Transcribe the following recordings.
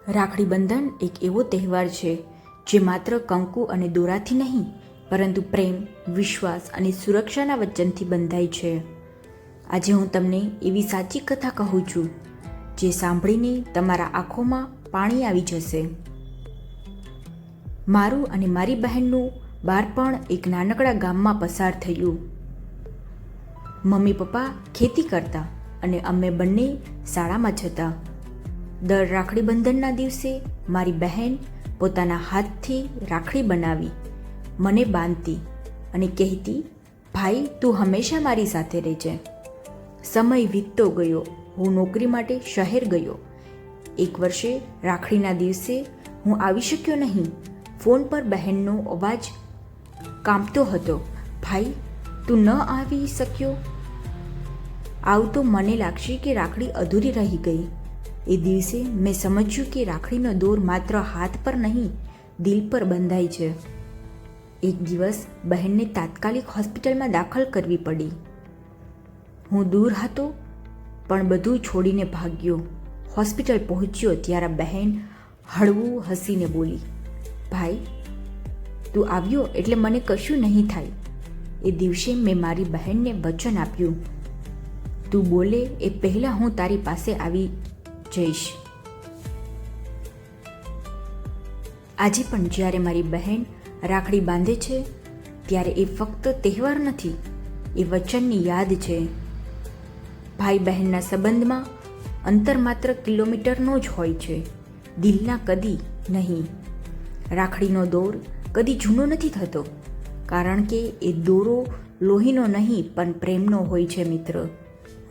રાખડી બંધન એક એવો તહેવાર છે જે માત્ર કંકુ અને દોરાથી નહીં, પરંતુ પ્રેમ, વિશ્વાસ અને સુરક્ષાના વચનથી બંધાય છે. આજે હું તમને એવી સાચી કથા કહું છું જે સાંભળીને તમારા આંખોમાં પાણી આવી જશે. મારું અને મારી બહેનનું બાળપણ એક નાનકડા ગામમાં પસાર થયું. મમ્મી પપ્પા ખેતી કરતા અને અમે બંને શાળામાં જતા. દર રાખડી બંધનના દિવસે મારી બહેન પોતાના હાથથી રાખડી બનાવી મને બાંધતી અને કહેતી, ભાઈ તું હંમેશા મારી સાથે રહેજે. સમય વીતતો ગયો. હું નોકરી માટે શહેર ગયો. એક વર્ષે રાખડીના દિવસે હું આવી શક્યો નહીં. ફોન પર બહેનનો અવાજ કાંપતો હતો, ભાઈ તું ન આવી શક્યો? આવું તો મને લાગશે કે રાખડી અધૂરી રહી ગઈ. એ દિવસે મેં સમજ્યું કે રાખડીનો દોર માત્ર હાથ પર નહીં, દિલ પર બંધાય છે. એક દિવસ બહેનને તાત્કાલિક હોસ્પિટલમાં દાખલ કરવી પડી. હું દૂર હતો પણ બધું છોડીને ભાગ્યો. હોસ્પિટલ પહોંચ્યો ત્યારે બહેન હળવું હસીને બોલી, ભાઈ તું આવ્યો એટલે મને કશું નહીં થાય. એ દિવસે મેં મારી બહેનને વચન આપ્યું, તું બોલે એ પહેલાં હું તારી પાસે આવી જઈશ. આજે પણ જ્યારે મારી બહેન રાખડી બાંધે છે ત્યારે એ ફક્ત તહેવાર નથી, એ વચનની યાદ છે. ભાઈ બહેનના સંબંધમાં અંતર માત્ર કિલોમીટરનો જ હોય છે, દિલના કદી નહીં. રાખડીનો દોર કદી જૂનો નથી થતો, કારણ કે એ દોરો લોહીનો નહીં પણ પ્રેમનો હોય છે. મિત્ર,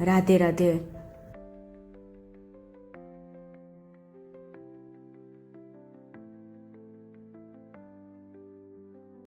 રાધે રાધે.